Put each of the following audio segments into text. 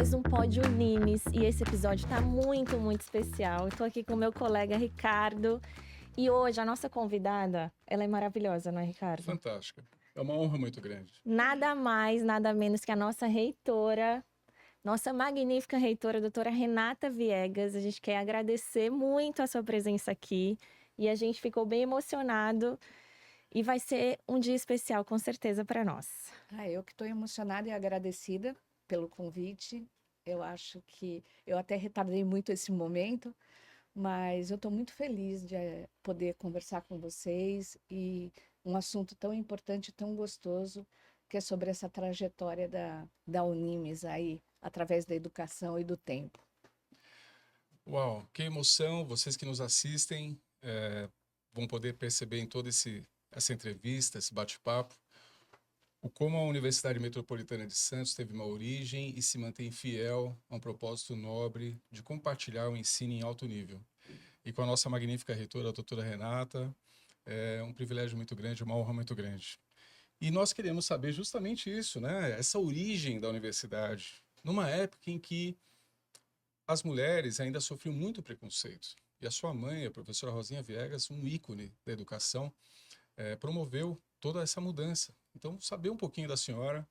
mais um Pódio Unimes e esse episódio tá muito, muito especial. Eu tô aqui com o meu colega Ricardo e hoje a nossa convidada, ela é maravilhosa, não é, Ricardo? Fantástica. É uma honra muito grande. Nada mais, nada menos que a nossa reitora, nossa magnífica reitora, doutora Renata Viegas. A gente quer agradecer muito a sua presença aqui e a gente ficou bem emocionado e vai ser um dia especial com certeza para nós. Eu que estou emocionada e agradecida pelo convite. Eu acho que eu até retardei muito esse momento, mas eu estou muito feliz de poder conversar com vocês e um assunto tão importante, tão gostoso, que é sobre essa trajetória da Unimes aí, através da educação e do tempo. Uau, que emoção! Vocês que nos assistem vão poder perceber em toda essa entrevista, esse bate-papo, o como a Universidade Metropolitana de Santos teve uma origem e se mantém fiel a um propósito nobre de compartilhar o ensino em alto nível. E com a nossa magnífica reitora, a doutora Renata, é um privilégio muito grande, uma honra muito grande. E nós queremos saber justamente isso, né? Essa origem da universidade, numa época em que as mulheres ainda sofriam muito preconceito. E a sua mãe, a professora Rosinha Viegas, um ícone da educação, promoveu toda essa mudança. Então, saber um pouquinho da senhora,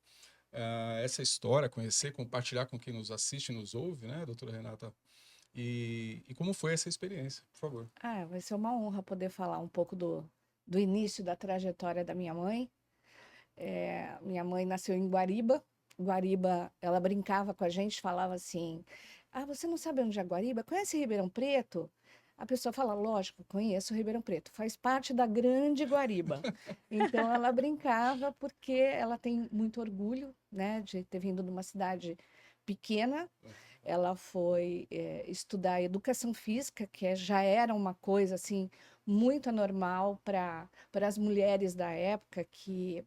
essa história, conhecer, compartilhar com quem nos assiste e nos ouve, né, doutora Renata? E como foi essa experiência, por favor. Vai ser uma honra poder falar um pouco do início da trajetória da minha mãe. Minha mãe nasceu em Guariba. Guariba, ela brincava com a gente, falava assim: você não sabe onde é Guariba? Conhece Ribeirão Preto? A pessoa fala: lógico, conheço Ribeirão Preto, faz parte da grande Guariba. Então ela brincava porque ela tem muito orgulho, né, de ter vindo de uma cidade pequena. Ela foi estudar educação física, que já era uma coisa assim muito anormal para as mulheres da época, que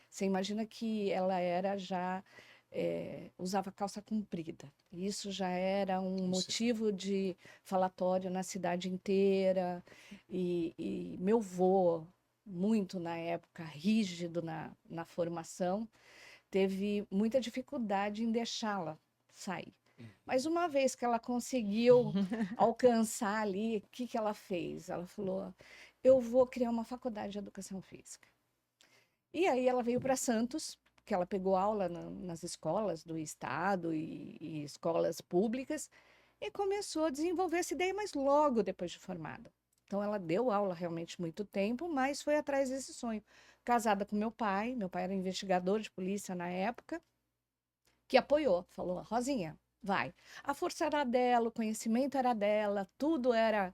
você imagina que ela era já usava calça comprida. Isso já era um motivo de falatório na cidade inteira. E meu avô, muito na época, rígido na formação, teve muita dificuldade em deixá-la sair. Mas uma vez que ela conseguiu alcançar ali, o que ela fez? Ela falou: eu vou criar uma faculdade de educação física. E aí ela veio para Santos, que ela pegou aula nas escolas do estado e escolas públicas, e começou a desenvolver essa ideia, mas logo depois de formada. Então ela deu aula realmente muito tempo, mas foi atrás desse sonho. Casada com meu pai era investigador de polícia na época, que apoiou, falou: Rosinha, vai. A força era dela, o conhecimento era dela, tudo era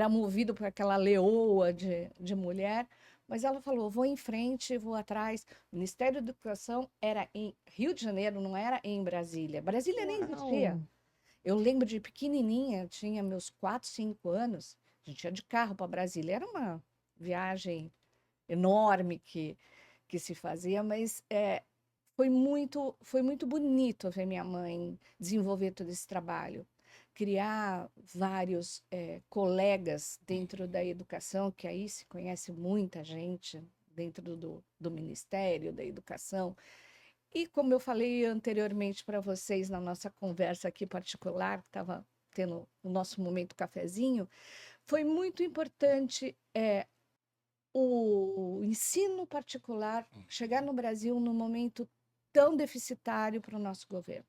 movido por aquela leoa de mulher. Mas ela falou: vou em frente, vou atrás. O Ministério da Educação era em Rio de Janeiro, não era em Brasília. Brasília nem existia. Eu lembro de pequenininha, tinha meus 4, 5 anos, a gente ia de carro para Brasília. Era uma viagem enorme que se fazia, mas foi muito bonito ver minha mãe desenvolver todo esse trabalho, criar vários colegas dentro da educação, que aí se conhece muita gente dentro do Ministério da Educação. E como eu falei anteriormente para vocês na nossa conversa aqui particular, que estava tendo o nosso momento cafezinho, foi muito importante o ensino particular chegar no Brasil num momento tão deficitário para o nosso governo,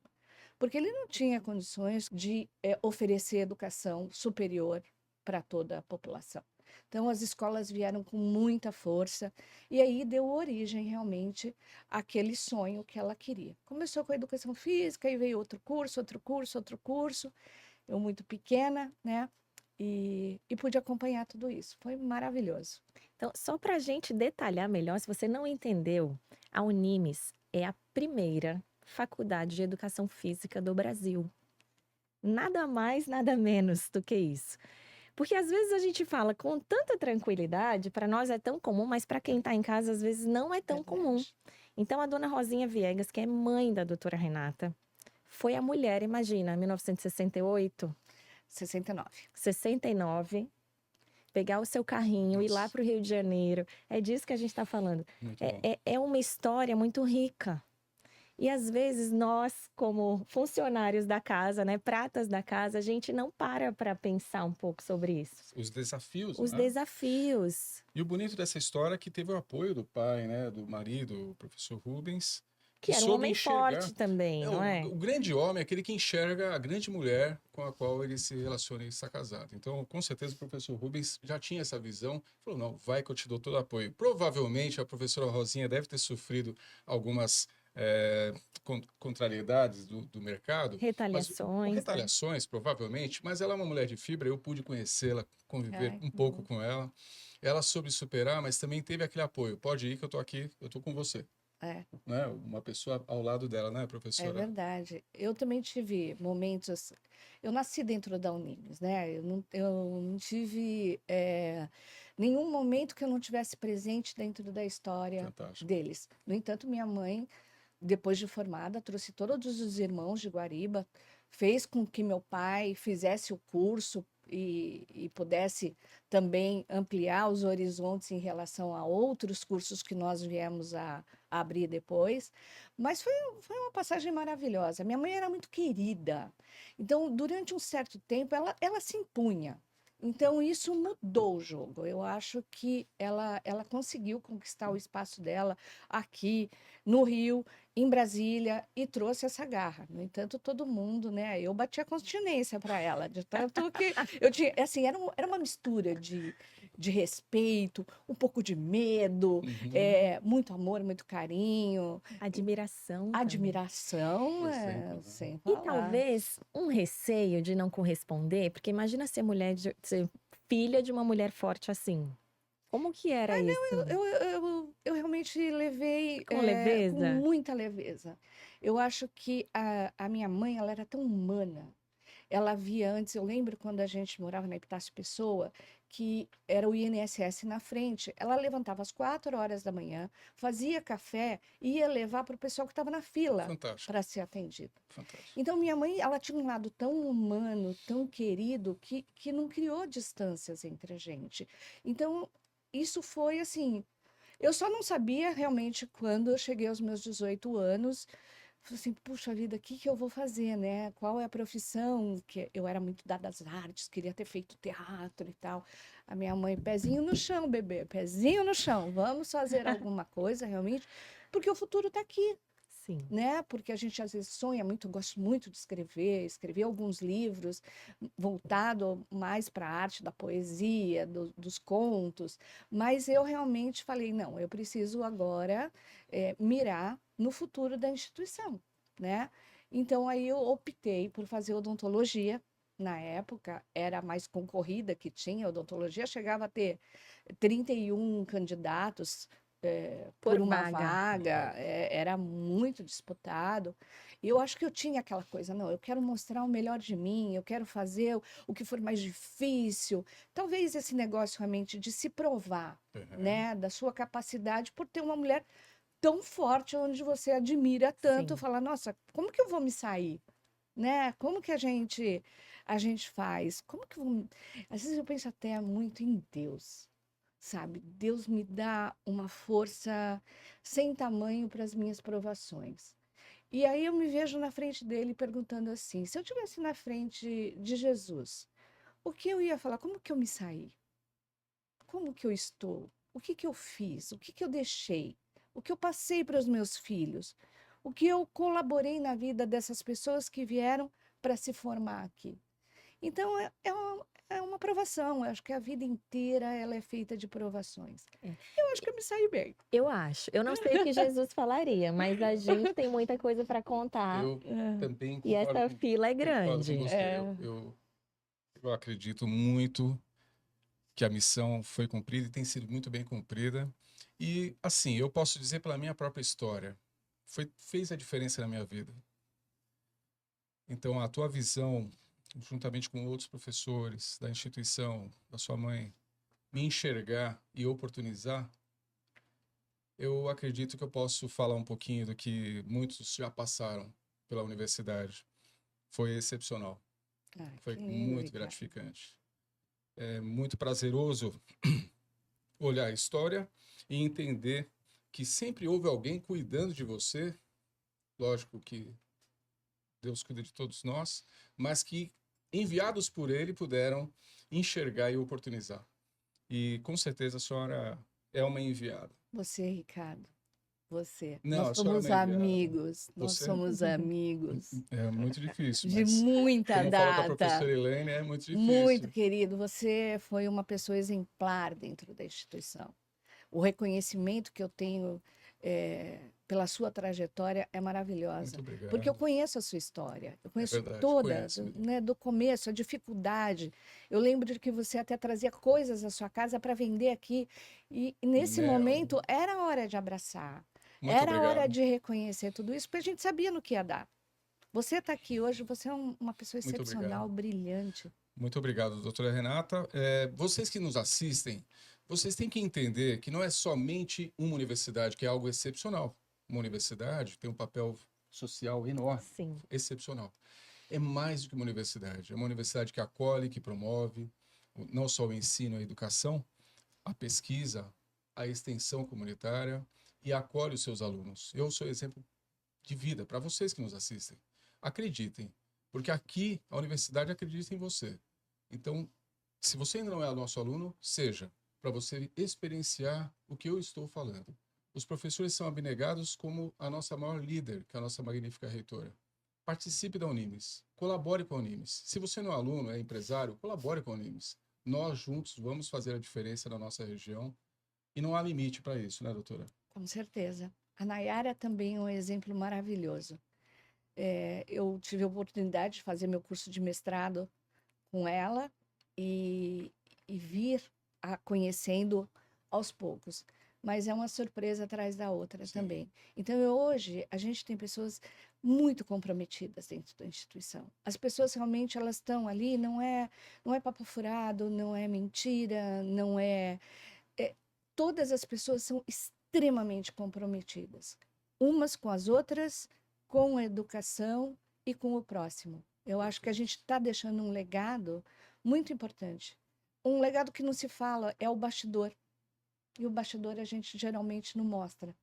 porque ele não tinha condições de oferecer educação superior para toda a população. Então, as escolas vieram com muita força e aí deu origem realmente àquele sonho que ela queria. Começou com a educação física e veio outro curso, outro curso, outro curso. Eu muito pequena, né? E pude acompanhar tudo isso. Foi maravilhoso. Então, só para a gente detalhar melhor, se você não entendeu, a Unimes é a primeira faculdade de educação física do Brasil. Nada mais, nada menos do que isso. Porque às vezes a gente fala com tanta tranquilidade, para nós é tão comum, mas para quem está em casa às vezes não é tão comum. Então a dona Rosinha Viegas, que é mãe da doutora Renata, foi a mulher, imagina, 1968, 69, pegar o seu carrinho, ir lá para o Rio de Janeiro. É disso que a gente está falando. É uma história muito rica. E às vezes nós, como funcionários da casa, né, pratas da casa, a gente não para pensar um pouco sobre isso. Os desafios, Os né? desafios, E o bonito dessa história é que teve o apoio do pai, né, do marido, o professor Rubens, que que era um soube homem enxergar. forte também, É, não é? o grande homem é aquele que enxerga a grande mulher com a qual ele se relaciona e está casado. Então, com certeza, o professor Rubens já tinha essa visão. Falou, não, vai que eu te dou todo o apoio. Provavelmente, a professora Rosinha deve ter sofrido algumas contrariedades do mercado, mas, ou Retaliações, né? retaliações, provavelmente, mas ela é uma mulher de fibra, eu pude conhecê-la, conviver Ai, um que pouco bom. com ela. Ela soube superar, mas também teve aquele apoio. Pode ir que eu tô aqui, eu tô com você, É, né? Uma pessoa ao lado dela, né, é professora? verdade. Eu também tive momentos. Eu nasci dentro da Unimes, né? Eu não tive nenhum momento que eu não tivesse presente dentro da história Fantástico. deles. No entanto, minha mãe, depois de formada, trouxe todos os irmãos de Guariba, fez com que meu pai fizesse o curso e pudesse também ampliar os horizontes em relação a outros cursos que nós viemos a abrir depois. Mas foi uma passagem maravilhosa. Minha mãe era muito querida, então, durante um certo tempo, ela se impunha. Então, isso mudou o jogo. Eu acho que ela conseguiu conquistar o espaço dela aqui no Rio, em Brasília, e trouxe essa garra. No entanto, todo mundo, né? Eu bati a continência para ela, de tanto que eu tinha, assim, era uma mistura de respeito, um pouco de medo, Uhum. muito amor, muito carinho, Admiração também. admiração, Exemplo, né? sem E falar. talvez um receio de não corresponder, porque imagina ser ser filha de uma mulher forte assim. Como que era isso? Eu realmente levei Com com leveza? muita leveza. Eu acho que a minha mãe, ela era tão humana. Ela via antes, eu lembro quando a gente morava na Epitácio Pessoa, que era o INSS na frente. Ela levantava às 4 horas da manhã, fazia café e ia levar para o pessoal que estava na fila Fantástico, para ser atendido. fantástico. Então, minha mãe, ela tinha um lado tão humano, tão querido, que não criou distâncias entre a gente. Então, isso foi assim. Eu só não sabia realmente quando eu cheguei aos meus 18 anos. Falei assim, puxa vida, o que que eu vou fazer, né? Qual é a profissão? Que eu era muito dada às artes, queria ter feito teatro e tal. A minha mãe, pezinho no chão, bebê, pezinho no chão. Vamos fazer alguma coisa realmente, porque o futuro está aqui, Sim. né? Porque a gente às vezes sonha muito, gosto muito de escrever, escrevi alguns livros voltado mais para a arte da poesia, dos contos, mas eu realmente falei, não, eu preciso agora mirar no futuro da instituição, né? Então aí eu optei por fazer odontologia. Na época era a mais concorrida que tinha, odontologia chegava a ter 31 candidatos Por por uma vaga. vaga, era muito disputado. E eu acho que eu tinha aquela coisa, não, eu quero mostrar o melhor de mim, eu quero fazer o que for mais difícil. Talvez esse negócio realmente de se provar, Uhum. né, da sua capacidade por ter uma mulher tão forte, onde você admira tanto, Sim. falar, nossa, como que eu vou me sair? Né? Como que a gente faz? Como que vou... Às vezes eu penso até muito em Deus, sabe? Deus me dá uma força sem tamanho para as minhas provações. E aí eu me vejo na frente dele perguntando assim: se eu estivesse na frente de Jesus, o que eu ia falar? Como que eu me saí? Como que eu estou? O que que eu fiz? O que que eu deixei? O que eu passei para os meus filhos? O que eu colaborei na vida dessas pessoas que vieram para se formar aqui? Então, é uma provação. Eu acho que a vida inteira ela é feita de provações. É. Eu acho que eu me saí bem. Eu acho. Eu não sei o que Jesus falaria, mas a gente tem muita coisa para contar Eu também e concordo essa fila é concordo com grande. você. Eu acredito muito que a missão foi cumprida e tem sido muito bem cumprida. E, assim, eu posso dizer pela minha própria história, fez a diferença na minha vida. Então, a tua visão, juntamente com outros professores da instituição, da sua mãe, me enxergar e oportunizar, eu acredito que eu posso falar um pouquinho do que muitos já passaram pela universidade. Foi excepcional, Ai, foi que lindo, muito Ricardo. gratificante. É muito prazeroso olhar a história e entender que sempre houve alguém cuidando de você lógico que Deus cuida de todos nós, mas que enviados por Ele puderam enxergar e oportunizar. E com certeza a senhora é uma enviada. Você, Ricardo, você. Não, Nós a senhora é somos uma enviada. amigos, nós Você somos amigos é muito difícil, de mas muita como falou com a data. professora Elaine, é muito Muito difícil. querido, você foi uma pessoa exemplar dentro da instituição. O reconhecimento que eu tenho pela sua trajetória é maravilhosa, Muito porque eu obrigado. conheço a sua história, eu É conheço verdade, toda, conhece mesmo. né, do começo, a dificuldade. Eu lembro de que você até trazia coisas à sua casa para vender aqui, e nesse Mel, momento era hora de abraçar, muito era hora obrigado. de reconhecer tudo isso, porque a gente sabia no que ia dar. Você está aqui hoje, você é uma pessoa Muito excepcional, obrigado. brilhante. Muito obrigado, doutora Renata. Vocês que nos assistem, vocês têm que entender que não é somente uma universidade, que é algo excepcional. Uma universidade tem um papel social enorme, Sim. excepcional. É mais do que uma universidade. É uma universidade que acolhe, que promove não só o ensino e a educação, a pesquisa, a extensão comunitária e acolhe os seus alunos. Eu sou exemplo de vida para vocês que nos assistem. Acreditem, porque aqui a universidade acredita em você. Então, se você ainda não é nosso aluno, seja, para você experienciar o que eu estou falando. Os professores são abnegados como a nossa maior líder, que é a nossa magnífica reitora. Participe da Unimes, colabore com a Unimes. Se você não é aluno, é empresário, colabore com a Unimes. Nós juntos vamos fazer a diferença na nossa região e não há limite para isso, né, doutora? Com certeza. A Nayara também é um exemplo maravilhoso. Eu tive a oportunidade de fazer meu curso de mestrado com ela e vir a conhecendo aos poucos. Mas é uma surpresa atrás da outra Sim, também. Então, hoje, a gente tem pessoas muito comprometidas dentro da instituição. As pessoas realmente elas estão ali, não é papo furado, não é mentira, não é todas as pessoas são extremamente comprometidas, umas com as outras, com a educação e com o próximo. Eu acho que a gente está deixando um legado muito importante. Um legado que não se fala é o bastidor. E o bastidor a gente geralmente não mostra.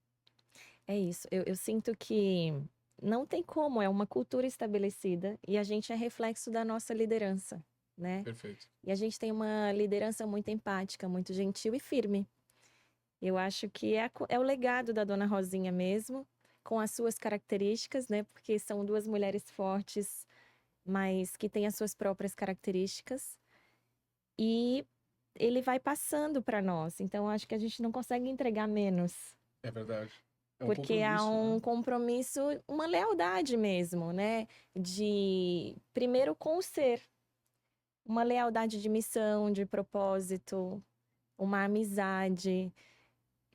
É isso. Eu sinto que não tem como, é uma cultura estabelecida e a gente é reflexo da nossa liderança, né? perfeito. E a gente tem uma liderança muito empática, muito gentil e firme. Eu acho que é o legado da Dona Rosinha mesmo, com as suas características, né? Porque são duas mulheres fortes, mas que têm as suas próprias características. E ele vai passando para nós. Então, eu acho que a gente não consegue entregar menos. É verdade. É um Porque há compromisso, um né? compromisso, uma lealdade mesmo, né? De, primeiro, com o ser. Uma lealdade de missão, de propósito, uma amizade.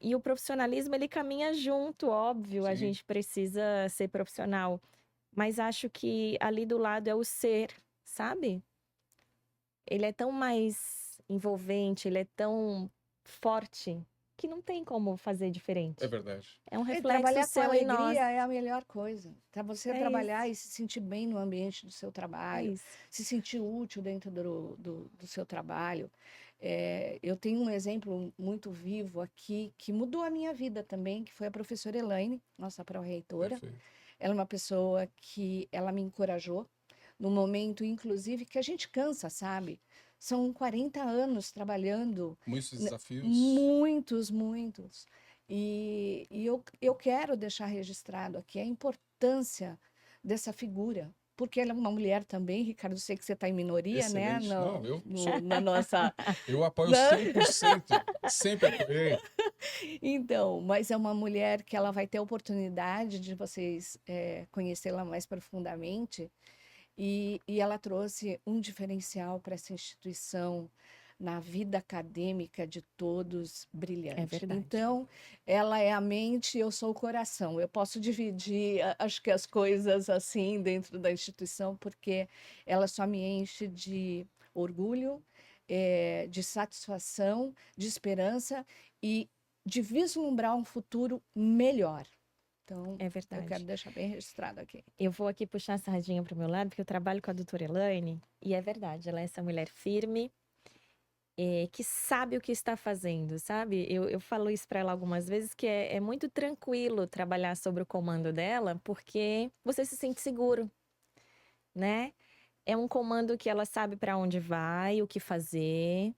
E o profissionalismo, ele caminha junto, óbvio, a Sim, gente precisa ser profissional. Mas acho que ali do lado é o ser, sabe? Ele é tão mais envolvente, ele é tão forte, que não tem como fazer é diferente. verdade. É um E reflexo trabalhar com seu em nós. alegria é a melhor coisa. Para você É isso, trabalhar e se sentir bem no ambiente do seu é trabalho, isso. se sentir útil dentro do seu trabalho. Eu tenho um exemplo muito vivo aqui que mudou a minha vida também, que foi a professora Elaine, nossa pró-reitora. Perfeito. Ela é uma pessoa que ela me encorajou no momento, inclusive, que a gente cansa, sabe? São 40 anos trabalhando, Muitos né, desafios. muitos, muitos. E eu quero deixar registrado aqui a importância dessa figura, porque ela é uma mulher também, Ricardo, eu sei que você está em minoria, né? Excelente. Não, Na nossa. eu apoio na- 100%. Sempre apoiei. Então, mas é uma mulher que ela vai ter a oportunidade de vocês conhecê-la mais profundamente. E ela trouxe um diferencial para essa instituição na vida acadêmica de todos É brilhante. verdade. Então, ela é a mente e eu sou o coração. Eu posso dividir, acho que as coisas assim dentro da instituição, porque ela só me enche de orgulho, de satisfação, de esperança e de vislumbrar um futuro melhor. Então, É eu quero verdade. deixar bem registrado aqui. Eu vou aqui puxar a sardinha para o meu lado, porque eu trabalho com a doutora Elaine, e é verdade, ela é essa mulher firme, que sabe o que está fazendo, sabe? Eu falo isso para ela algumas vezes, que é muito tranquilo trabalhar sobre o comando dela, porque você se sente seguro, né? É um comando que ela sabe para onde vai, o que fazer.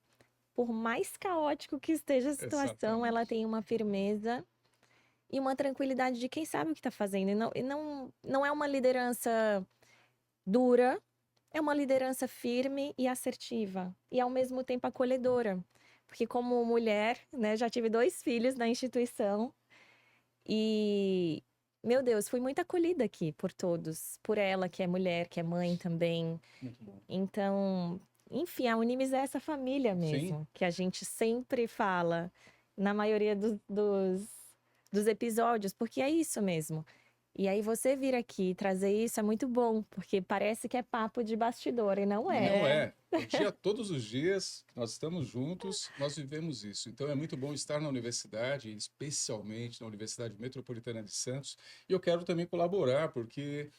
Por mais caótico que esteja a situação, ela Exatamente. tem uma firmeza e uma tranquilidade de quem sabe o que está fazendo. E não é uma liderança dura, é uma liderança firme e assertiva. E, ao mesmo tempo, acolhedora. Porque, como mulher, né, já tive 2 filhos na instituição. E, meu Deus, fui muito acolhida aqui por todos. Por ela, que é mulher, que é mãe também. Muito bom. Então, enfim, a Unimes é essa família Sim, mesmo, que a gente sempre fala na maioria dos episódios, porque é isso mesmo. E aí você vir aqui e trazer isso é muito bom, porque parece que é papo de bastidor, e não e é. não É, é. O dia, todos os dias, nós estamos juntos, nós vivemos isso. Então é muito bom estar na universidade, especialmente na Universidade Metropolitana de Santos. E eu quero também colaborar, porque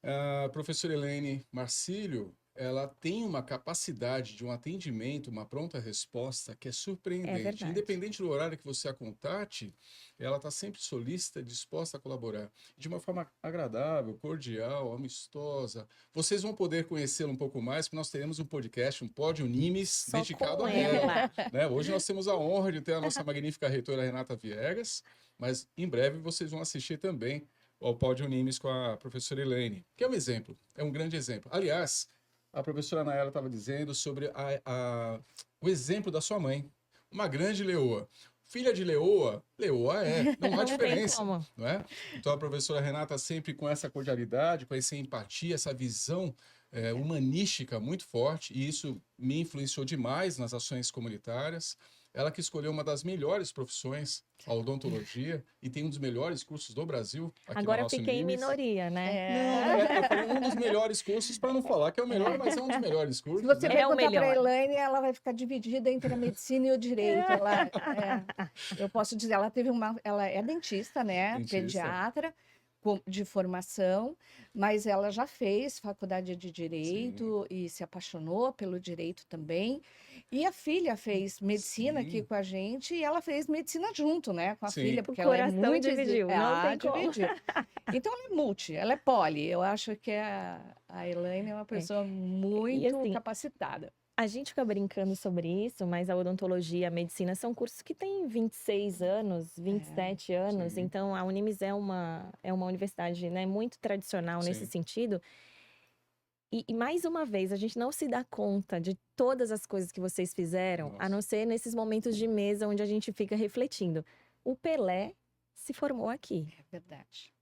a professora Elaine Marcílio, ela tem uma capacidade de um atendimento, uma pronta resposta que é É surpreendente. verdade. Independente do horário que você a contate, ela está sempre solícita, disposta a colaborar. De uma forma agradável, cordial, amistosa. Vocês vão poder conhecê-la um pouco mais, porque nós teremos um podcast, um Pódio Nimes, Só dedicado com a ela. ela. Né? Hoje nós temos a honra de ter a nossa magnífica reitora Renata Viegas, mas em breve vocês vão assistir também ao Pódio Nimes com a professora Elaine, que é um exemplo, é um grande exemplo. Aliás, a professora Nayara estava dizendo sobre o exemplo da sua mãe, uma grande leoa. Filha de leoa, leoa é, não há Não tem diferença, como. não é? Então a professora Renata sempre com essa cordialidade, com essa empatia, essa visão humanística muito forte, e isso me influenciou demais nas ações comunitárias. Ela que escolheu uma das melhores profissões, a odontologia, e tem um dos melhores cursos do Brasil aqui na Agora nossa fiquei em Unimes. minoria, né? Não, é. eu falei um dos melhores cursos, para não falar que é o melhor, mas é um dos melhores Se cursos, você né? É o perguntar para a melhor. Elaine, ela vai ficar dividida entre a medicina e o direito. Eu posso dizer, ela é dentista, né? Dentista, Pediatra de formação, mas ela já fez faculdade de sim, direito e se apaixonou pelo direito também. E a filha fez medicina aqui sim, com a gente e ela fez medicina junto, né, com a sim. filha, O porque ela é coração muito dividiu, não tem como. dividiu. Então ela é multi, ela é poli. Eu acho que a Elaine é uma É. pessoa E muito assim, capacitada. a gente fica brincando sobre isso, mas a odontologia, a medicina são cursos que têm 26 anos, É, 27 anos. Sim, Então, a Unimes é uma universidade, né, muito tradicional nesse sim. sentido. E mais uma vez, a gente não se dá conta de todas as coisas que vocês fizeram, a Nossa. não ser nesses momentos de mesa onde a gente fica refletindo. O Pelé se formou aqui. é verdade.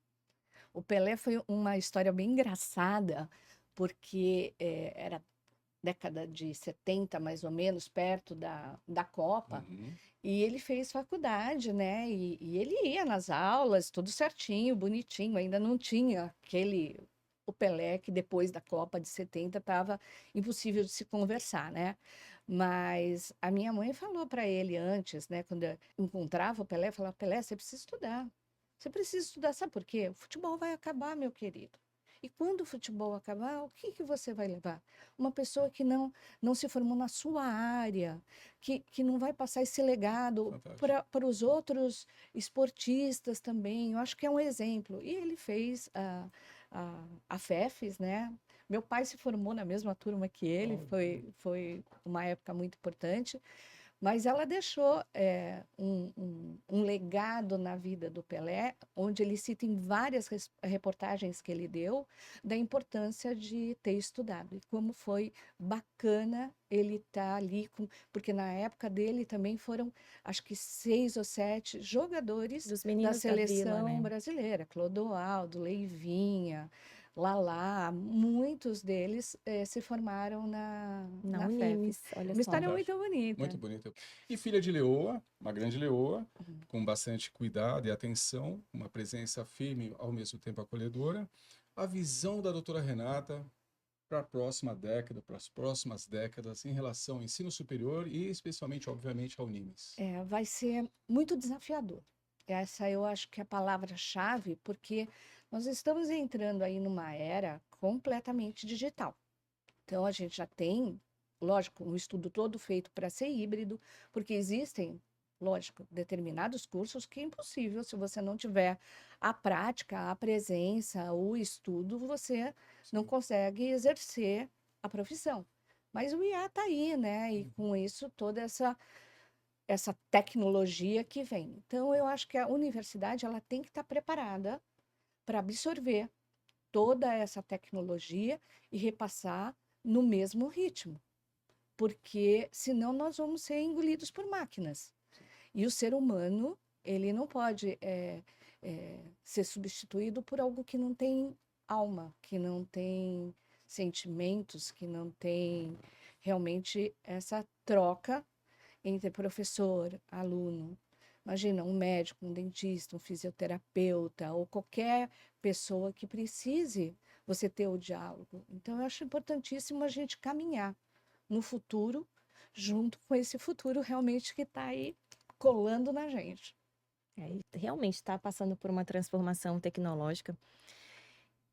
O Pelé foi uma história bem engraçada, porque era década de 70, mais ou menos, perto da Copa, Uhum. e ele fez faculdade, né? E ele ia nas aulas, tudo certinho, bonitinho, ainda não tinha o Pelé que depois da Copa de 70 estava impossível de se conversar, né? Mas a minha mãe falou para ele antes, né? Quando eu encontrava o Pelé, falava: Pelé, você precisa estudar. Você precisa estudar, sabe por quê? O futebol vai acabar, meu querido. E quando o futebol acabar, o que que você vai levar? Uma pessoa que não se formou na sua área, que não vai passar esse legado Fantástico. para os outros esportistas também. Eu acho que é um exemplo. E ele fez a FEFES, né? Meu pai se formou na mesma turma que ele, Olha, foi uma época muito importante. Mas ela deixou um legado na vida do Pelé, onde ele cita em várias reportagens que ele deu, da importância de ter estudado. E como foi bacana ele estar ali, porque na época dele também foram, acho que 6 ou 7 jogadores Dos da meninos da vila, seleção né? brasileira, Clodoaldo, Leivinha, Lalá, muitos deles se formaram Na na FEF. Unimes, olha Uma só. história muito fantástico. Muito bonita. bonito. E filha de leoa, uma grande leoa, Uhum. com bastante cuidado e atenção, uma presença firme, ao mesmo tempo acolhedora. A visão da doutora Renata para a próxima década, para as próximas décadas, em relação ao ensino superior e, especialmente, obviamente, ao Unimes. Vai ser muito desafiador. Essa eu acho que é a palavra-chave, porque nós estamos entrando aí numa era completamente digital. Então, a gente já tem lógico, um estudo todo feito para ser híbrido, porque existem, lógico, determinados cursos que é impossível, se você não tiver a prática, a presença, o estudo, você não Sim. consegue exercer a profissão. Mas o IA está aí, né? E com isso, toda essa tecnologia que vem. Então, eu acho que a universidade ela tem que estar preparada para absorver toda essa tecnologia e repassar no mesmo ritmo, porque senão nós vamos ser engolidos por máquinas. E o ser humano, ele não pode ser substituído por algo que não tem alma, que não tem sentimentos, que não tem realmente essa troca entre professor, aluno. Imagina, um médico, um dentista, um fisioterapeuta ou qualquer pessoa que precise você ter o diálogo. Então, eu acho importantíssimo a gente caminhar no futuro, junto com esse futuro realmente que está aí colando na gente. Realmente está passando por uma transformação tecnológica.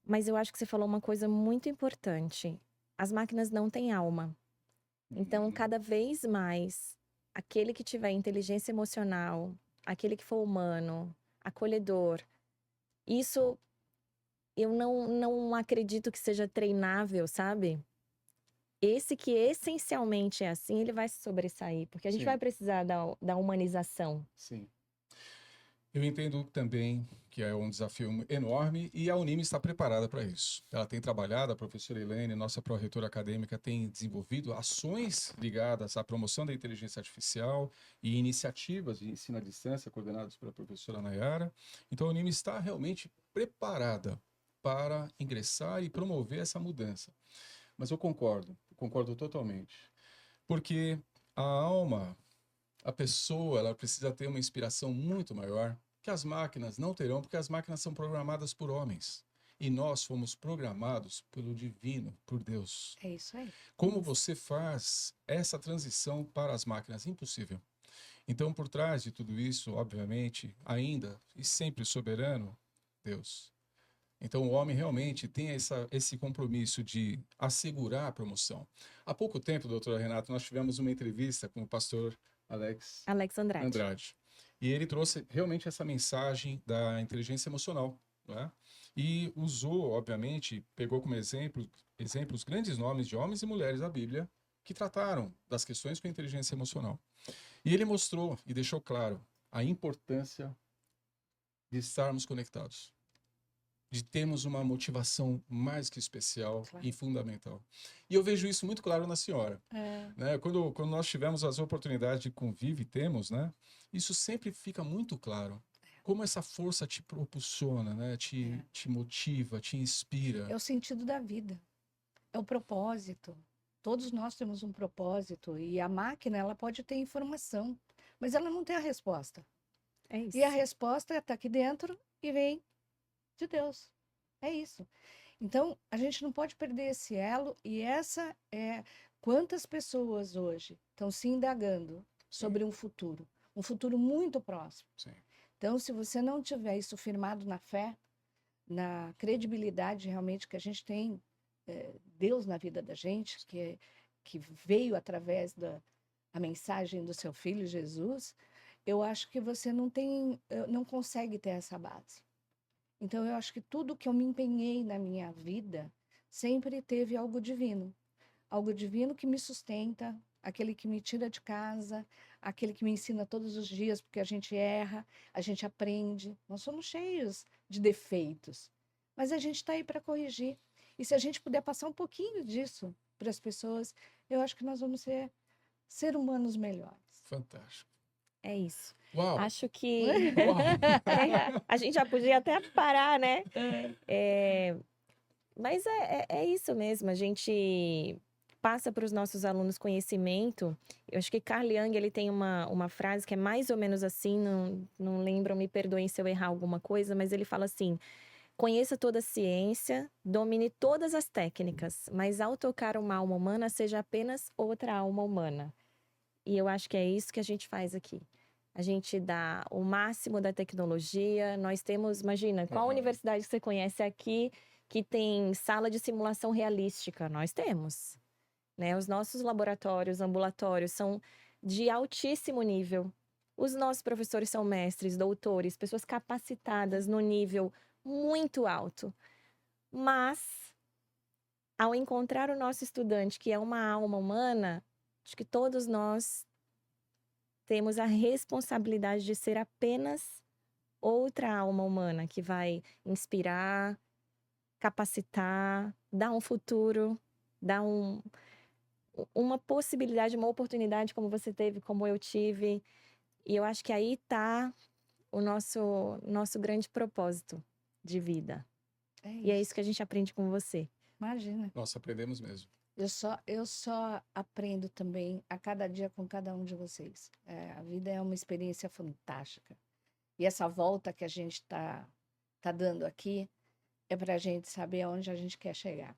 Mas eu acho que você falou uma coisa muito importante. As máquinas não têm alma. Então, cada vez mais, aquele que tiver inteligência emocional, aquele que for humano, acolhedor, isso eu não acredito que seja treinável, sabe? Esse que essencialmente é assim, ele vai se sobressair, porque a gente Sim. vai precisar da humanização. Sim. Eu entendo também que é um desafio enorme e a Unime está preparada para isso. Ela tem trabalhado, a professora Helene, nossa pró-reitora acadêmica, tem desenvolvido ações ligadas à promoção da inteligência artificial e iniciativas de ensino à distância coordenadas pela professora Nayara. Então, a Unime está realmente preparada para ingressar e promover essa mudança. Mas eu concordo totalmente. Porque a alma, a pessoa, ela precisa ter uma inspiração muito maior que as máquinas não terão, porque as máquinas são programadas por homens. E nós fomos programados pelo divino, por Deus. É isso aí. Como você faz essa transição para as máquinas? Impossível. Então, por trás de tudo isso, obviamente, ainda e sempre soberano, Deus. Então, o homem realmente tem esse compromisso de assegurar a promoção. Há pouco tempo, doutora Renata, nós tivemos uma entrevista com o pastor Alex Andrade. Andrade. E ele trouxe realmente essa mensagem da inteligência emocional, não é? E usou, obviamente, pegou como exemplos grandes nomes de homens e mulheres da Bíblia que trataram das questões com a inteligência emocional. E ele mostrou e deixou claro a importância de estarmos conectados, de termos uma motivação mais que especial Claro. e fundamental. E eu vejo isso muito claro na senhora. Né? Quando nós tivemos as oportunidades de convívio e temos, né? Isso sempre fica muito claro. Como essa força te propulsiona, né? Te motiva, te inspira. É o sentido da vida, é o propósito. Todos nós temos um propósito e a máquina ela pode ter informação, mas ela não tem a resposta. É isso. E a resposta está aqui dentro e vem de Deus. É isso. Então, a gente não pode perder esse elo e essa é quantas pessoas hoje estão se indagando sobre um futuro muito próximo. Sim. Então, se você não tiver isso firmado na fé, na credibilidade realmente que a gente tem Deus na vida da gente, que veio através da a mensagem do seu filho Jesus, eu acho que você não consegue ter essa base. Então, eu acho que tudo que eu me empenhei na minha vida sempre teve algo divino que me sustenta, aquele que me tira de casa, aquele que me ensina todos os dias, porque a gente erra, a gente aprende. Nós somos cheios de defeitos, mas a gente está aí para corrigir. E se a gente puder passar um pouquinho disso para as pessoas, eu acho que nós vamos ser humanos melhores. Fantástico. É isso. Uau! Acho que Uau! a gente já podia até parar, né? Mas é isso mesmo. A gente passa para os nossos alunos conhecimento. Eu acho que Carl Jung ele tem uma frase que é mais ou menos assim, não lembro, me perdoem se eu errar alguma coisa, mas ele fala assim: conheça toda a ciência, domine todas as técnicas, mas ao tocar uma alma humana, seja apenas outra alma humana. E eu acho que é isso que a gente faz aqui. A gente dá o máximo da tecnologia. Nós temos, imagina, qual universidade você conhece aqui que tem sala de simulação realística? Nós temos. né? Os nossos laboratórios, ambulatórios são de altíssimo nível. Os nossos professores são mestres, doutores, pessoas capacitadas no nível muito alto. Mas, ao encontrar o nosso estudante, que é uma alma humana, acho que todos nós temos a responsabilidade de ser apenas outra alma humana que vai inspirar, capacitar, dar um futuro, dar uma possibilidade, uma oportunidade como você teve, como eu tive. E eu acho que aí está o nosso grande propósito de vida. É E é isso isso. que a gente aprende com você. Imagina. Nossa, aprendemos mesmo. Eu só aprendo também a cada dia com cada um de vocês. A vida é uma experiência fantástica. E essa volta que a gente tá dando aqui é para a gente saber aonde a gente quer chegar.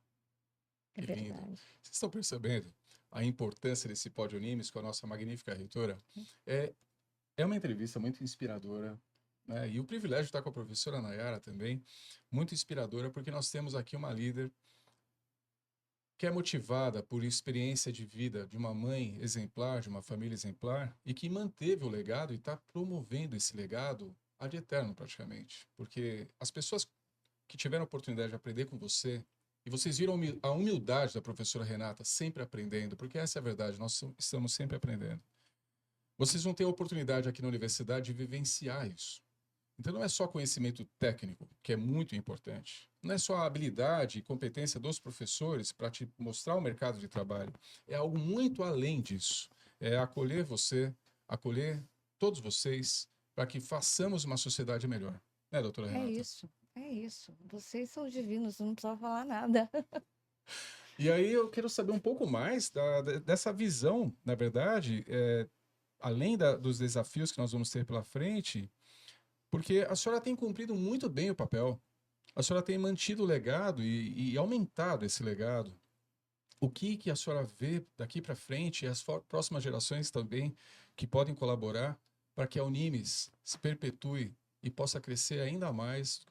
É Que lindo. verdade. Vocês estão percebendo a importância desse Pódio Unimes com a nossa magnífica reitora? É uma entrevista muito inspiradora, né? E o privilégio de estar com a professora Nayara também, muito inspiradora, porque nós temos aqui uma líder que é motivada por experiência de vida de uma mãe exemplar, de uma família exemplar, e que manteve o legado e está promovendo esse legado ad eterno praticamente. Porque as pessoas que tiveram a oportunidade de aprender com você, e vocês viram a humildade da professora Renata, sempre aprendendo, porque essa é a verdade, nós estamos sempre aprendendo. Vocês vão ter a oportunidade aqui na universidade de vivenciar isso. Então não é só conhecimento técnico, que é muito importante. Não é só a habilidade e competência dos professores para te mostrar o mercado de trabalho. É algo muito além disso. É acolher você, acolher todos vocês, para que façamos uma sociedade melhor. Né, doutora É Renata? isso, é isso. Vocês são divinos, não precisa falar nada. E aí eu quero saber um pouco mais dessa visão, na verdade, além dos desafios que nós vamos ter pela frente, porque a senhora tem cumprido muito bem o papel. A senhora tem mantido o legado e aumentado esse legado. O que a senhora vê daqui para frente e as próximas gerações também que podem colaborar para que a Unimes se perpetue e possa crescer ainda mais,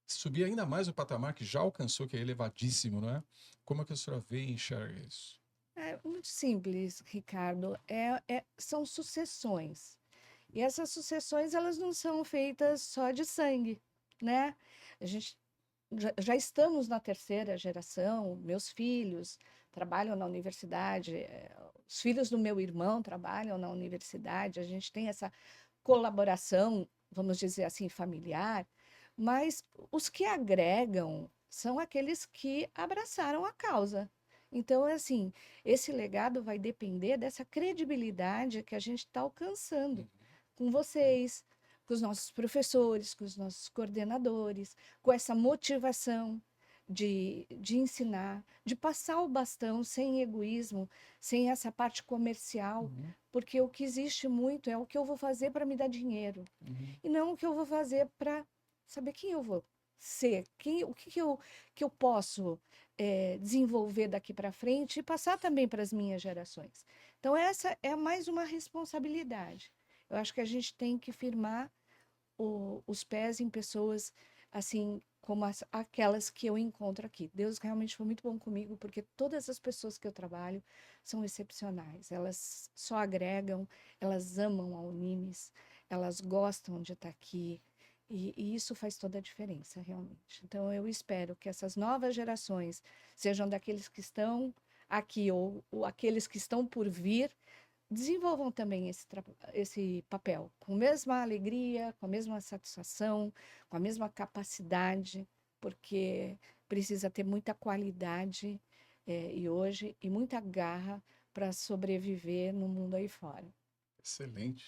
subir ainda mais o patamar que já alcançou, que é elevadíssimo, não é? Como é que a senhora vê e enxerga isso? É muito simples, Ricardo. São sucessões. E essas sucessões, elas não são feitas só de sangue, né? A gente já estamos na terceira geração, meus filhos trabalham na universidade, os filhos do meu irmão trabalham na universidade, a gente tem essa colaboração, vamos dizer assim, familiar, mas os que agregam são aqueles que abraçaram a causa. Então, é assim, esse legado vai depender dessa credibilidade que a gente está alcançando com vocês, com os nossos professores, com os nossos coordenadores, com essa motivação de ensinar, de passar o bastão sem egoísmo, sem essa parte comercial, Uhum, porque o que existe muito é o que eu vou fazer para me dar dinheiro, uhum. e não o que eu vou fazer para saber quem eu vou ser, o que eu posso desenvolver daqui para frente e passar também para as minhas gerações. Então, essa é mais uma responsabilidade. Eu acho que a gente tem que firmar os pés em pessoas assim como aquelas que eu encontro aqui. Deus realmente foi muito bom comigo, porque todas as pessoas que eu trabalho são excepcionais. Elas só agregam, elas amam a Unimes, elas gostam de estar aqui. E isso faz toda a diferença, realmente. Então, eu espero que essas novas gerações, sejam daqueles que estão aqui ou aqueles que estão por vir, desenvolvam também esse papel com a mesma alegria, com a mesma satisfação, com a mesma capacidade, porque precisa ter muita qualidade e muita garra para sobreviver no mundo aí fora. Excelente.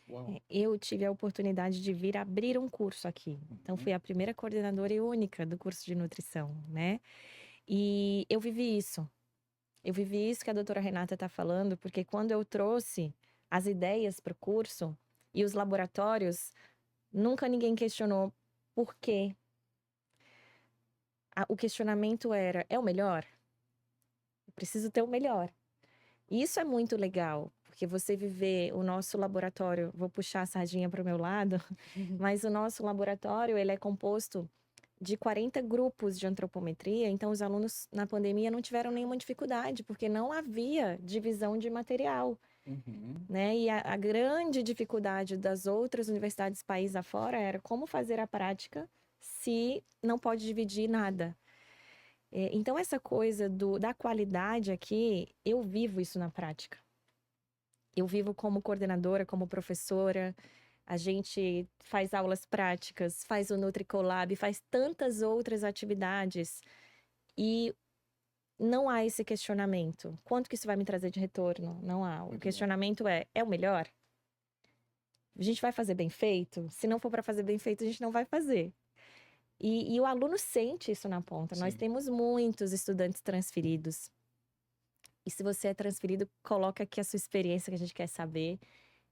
Uau. Eu tive a oportunidade de vir abrir um curso aqui. Então, Uhum. fui a primeira coordenadora e única do curso de nutrição, né? E eu vivi isso. Eu vivi isso que a doutora Renata está falando, porque quando eu trouxe as ideias para o curso e os laboratórios, nunca ninguém questionou por quê. O questionamento era: é o melhor? Eu preciso ter o melhor. E isso é muito legal, porque você viver o nosso laboratório, vou puxar a sardinha para o meu lado, mas o nosso laboratório ele é composto de 40 grupos de antropometria, então os alunos na pandemia não tiveram nenhuma dificuldade, porque não havia divisão de material, Uhum. né? E a grande dificuldade das outras universidades país afora era como fazer a prática se não pode dividir nada. Então, essa coisa da qualidade aqui, eu vivo isso na prática. Eu vivo como coordenadora, como professora, a gente faz aulas práticas, faz o NutriColab, faz tantas outras atividades e não há esse questionamento. Quanto que isso vai me trazer de retorno? Não há. O Muito bom. questionamento é o melhor? A gente vai fazer bem feito? Se não for para fazer bem feito, a gente não vai fazer. E o aluno sente isso na ponta. Nós Sim. temos muitos estudantes transferidos. E se você é transferido, coloca aqui a sua experiência que a gente quer saber.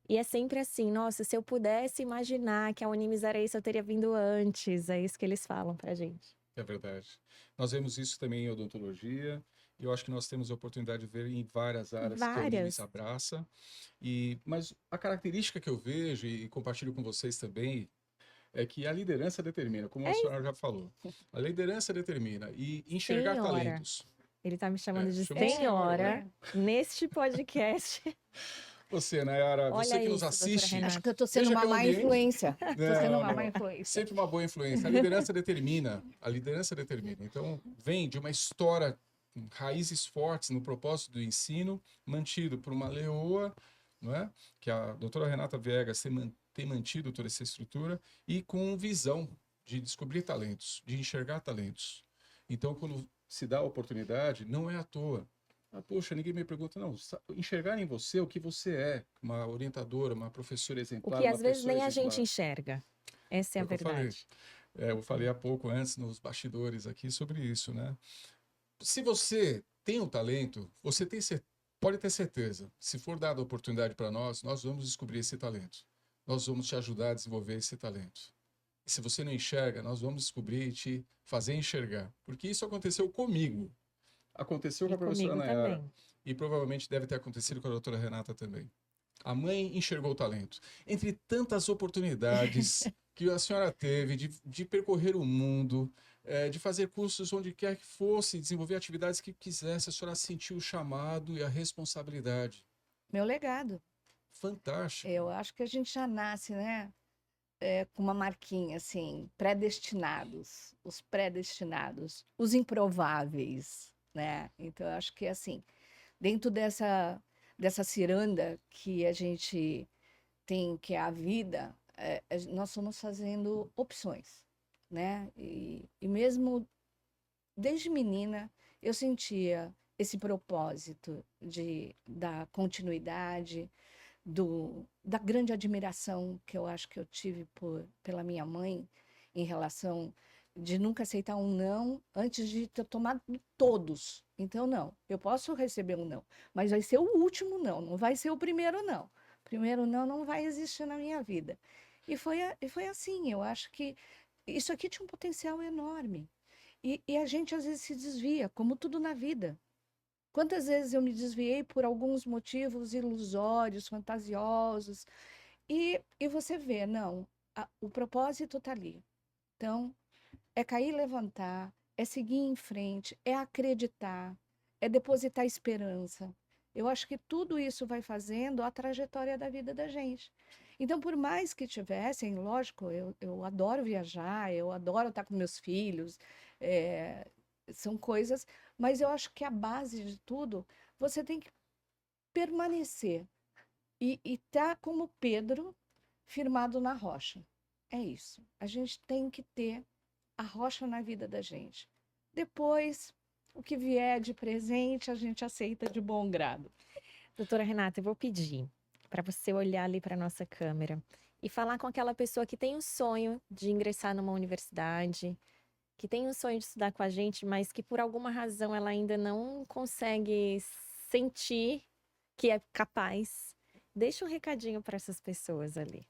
E é sempre assim, nossa, se eu pudesse imaginar que a Unimes era isso, eu teria vindo antes. É isso que eles falam pra gente. É verdade. Nós vemos isso também em odontologia, e eu acho que nós temos a oportunidade de ver em várias áreas que a Unimes Várias. abraça. Mas a característica que eu vejo, e compartilho com vocês também, é que a liderança determina, como a É senhora já falou. A liderança determina, e enxergar senhora. talentos. Ele tá me chamando de chamou de senhora É. neste podcast. Você, Nayara, você Olha que nos isso, doutora assiste, Renata. Acho que eu tô sendo veja uma que é um má ambiente... influência. Tô sendo Não, uma má não. influência. Sempre uma boa influência. A liderança determina. A liderança determina. Então, vem de uma história com raízes fortes no propósito do ensino, mantido por uma leoa, não é? Que a doutora Renata Viegas tem mantido toda essa estrutura e com visão de descobrir talentos, de enxergar talentos. Então, quando se dá a oportunidade, não é à toa. Poxa, ninguém me pergunta, não, enxergar em você o que você é, uma orientadora, uma professora O exemplar, que uma às vezes pessoa nem a exemplar. gente enxerga. Essa é É a o que eu falei. verdade. Eu falei há pouco antes nos bastidores aqui sobre isso, né? Se você tem um talento, você pode ter certeza, se for dada a oportunidade para nós vamos descobrir esse talento. Nós vamos te ajudar a desenvolver esse talento. E se você não enxerga, nós vamos descobrir e te fazer enxergar. Porque isso aconteceu comigo. Aconteceu com E a professora comigo Nayara. também. E provavelmente deve ter acontecido com a doutora Renata também. A mãe enxergou o talento. Entre tantas oportunidades que a senhora teve de percorrer o mundo, de fazer cursos onde quer que fosse, desenvolver atividades que quisesse, a senhora sentiu o chamado e a responsabilidade. Meu legado. Fantástico. Eu acho que a gente já nasce, né? Com uma marquinha assim, predestinados, os predestinados, os improváveis, né? Então, eu acho que assim, dentro dessa ciranda que a gente tem, que é a vida, nós estamos fazendo opções, né? E mesmo desde menina, eu sentia esse propósito da continuidade, da grande admiração que eu acho que eu tive pela minha mãe, em relação de nunca aceitar um não antes de ter tomado todos. Então, não, eu posso receber um não, mas vai ser o último não, não vai ser o primeiro não. O primeiro não vai existir na minha vida. E foi assim, eu acho que isso aqui tinha um potencial enorme. E a gente às vezes se desvia, como tudo na vida. Quantas vezes eu me desviei por alguns motivos ilusórios, fantasiosos, e você vê, não, o propósito está ali. Então, é cair e levantar, é seguir em frente, é acreditar, é depositar esperança. Eu acho que tudo isso vai fazendo a trajetória da vida da gente. Então, por mais que tivessem, lógico, eu adoro viajar, eu adoro estar com meus filhos, é, são coisas, mas eu acho que a base de tudo, você tem que permanecer e estar como Pedro, firmado na rocha. É isso. A gente tem que ter a rocha na vida da gente. Depois, o que vier de presente, a gente aceita de bom grado. Doutora Renata, eu vou pedir para você olhar ali para nossa câmera e falar com aquela pessoa que tem o sonho de ingressar numa universidade, que tem o sonho de estudar com a gente, mas que por alguma razão ela ainda não consegue sentir que é capaz. Deixa um recadinho para essas pessoas ali.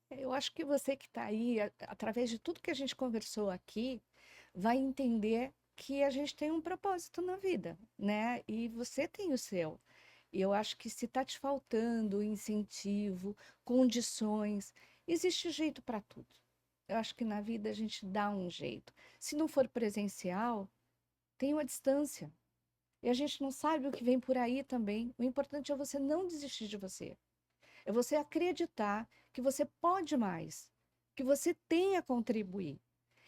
Eu acho que você que está aí, através de tudo que a gente conversou aqui, vai entender que a gente tem um propósito na vida, né? E você tem o seu. E eu acho que se está te faltando incentivo, condições, existe jeito para tudo. eu acho que na vida a gente dá um jeito. Se não for presencial, tem uma distância. E a gente não sabe o que vem por aí também. O importante é você não desistir de você. É você acreditar que você pode mais, que você tem a contribuir.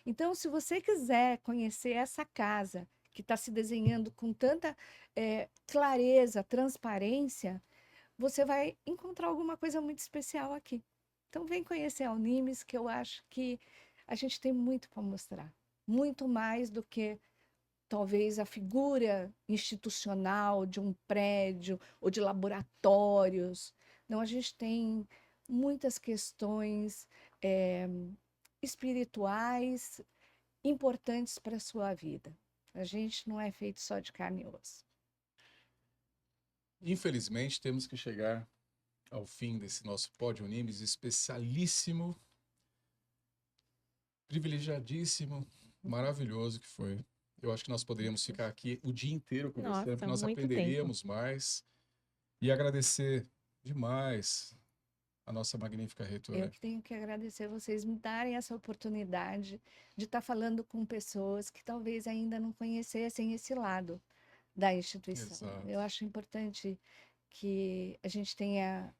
Então, se você quiser conhecer essa casa que está se desenhando com tanta clareza, transparência, você vai encontrar alguma coisa muito especial aqui. Então, vem conhecer a Unimes, que eu acho que a gente tem muito para mostrar. Muito mais do que talvez a figura institucional de um prédio ou de laboratórios. Não, a gente tem muitas questões espirituais importantes para a sua vida. A gente não é feito só de carne e osso. Infelizmente, temos que chegar ao fim desse nosso Pódio Unimes especialíssimo, privilegiadíssimo, maravilhoso que foi. Eu acho que nós poderíamos ficar aqui o dia inteiro conversando, porque nós muito aprenderíamos mais. E agradecer demais a nossa magnífica Eu reitora. que tenho que agradecer vocês me darem essa oportunidade de estar falando com pessoas que talvez ainda não conhecessem esse lado da instituição. Exato. Eu acho importante que a gente tenha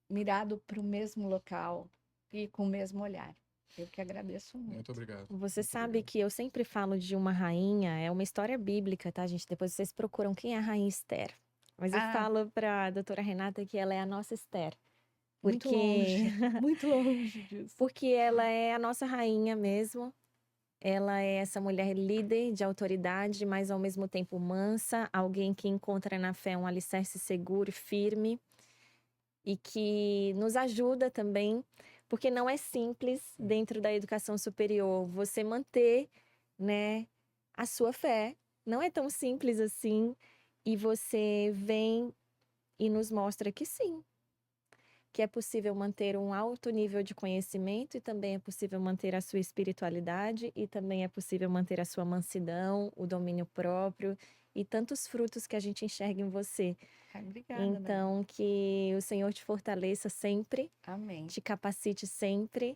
mirado para o mesmo local e com o mesmo olhar. Eu que agradeço muito. Muito obrigado. Você Muito sabe obrigado. que eu sempre falo de uma rainha, é uma história bíblica, tá, gente? Depois vocês procuram quem é a rainha Esther. Mas eu falo para a doutora Renata que ela é a nossa Esther. Muito Porque longe, muito longe disso. porque ela é a nossa rainha mesmo. Ela é essa mulher líder de autoridade, mas ao mesmo tempo mansa, alguém que encontra na fé um alicerce seguro e firme e que nos ajuda também, porque não é simples dentro da educação superior você manter, né, a sua fé. Não é tão simples assim, e você vem e nos mostra que sim, que é possível manter um alto nível de conhecimento e também é possível manter a sua espiritualidade e também é possível manter a sua mansidão, o domínio próprio e tantos frutos que a gente enxerga em você. Obrigada, Dani. Então, que o Senhor te fortaleça sempre, Amém. te capacite sempre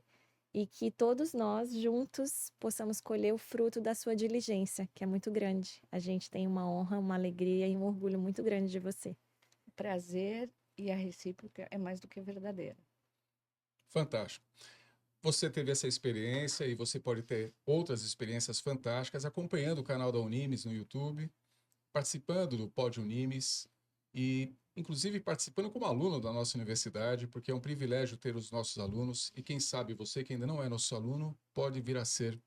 e que todos nós juntos possamos colher o fruto da sua diligência, que é muito grande. A gente tem uma honra, uma alegria e um orgulho muito grande de você. O prazer e a recíproca é mais do que verdadeira. Fantástico. Você teve essa experiência e você pode ter outras experiências fantásticas acompanhando o canal da Unimes no YouTube, participando do Pódio Unimes e, inclusive, participando como aluno da nossa universidade, porque é um privilégio ter os nossos alunos e, quem sabe, você que ainda não é nosso aluno, pode vir a ser.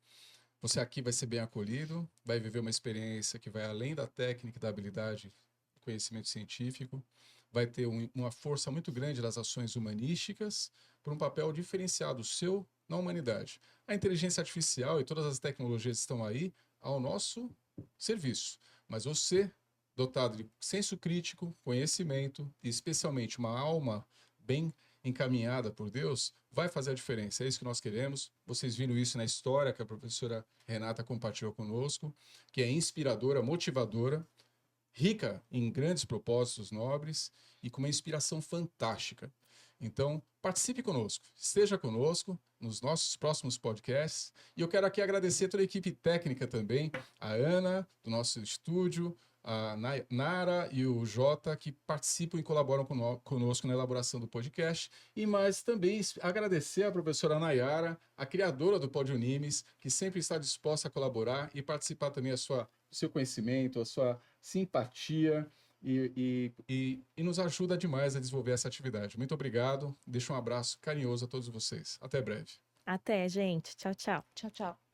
Você aqui vai ser bem acolhido, vai viver uma experiência que vai além da técnica e da habilidade do conhecimento científico, vai ter uma força muito grande das ações humanísticas por um papel diferenciado seu na humanidade. A inteligência artificial e todas as tecnologias estão aí ao nosso serviço, mas você, dotado de senso crítico, conhecimento e especialmente uma alma bem encaminhada por Deus, vai fazer a diferença. É isso que nós queremos. Vocês viram isso na história que a professora Renata compartilhou conosco, que é inspiradora, motivadora, rica em grandes propósitos nobres e com uma inspiração fantástica. Então, participe conosco, esteja conosco nos nossos próximos podcasts. E eu quero aqui agradecer toda a equipe técnica também, a Ana, do nosso estúdio, a Nara e o Jota, que participam e colaboram conosco na elaboração do podcast. E mais também agradecer à professora Nayara, a criadora do Pódio Unimes, que sempre está disposta a colaborar e participar também do seu conhecimento, a sua simpatia e nos ajuda demais a desenvolver essa atividade. Muito obrigado. Deixo um abraço carinhoso a todos vocês. Até breve. Até, gente. Tchau, tchau. Tchau, tchau.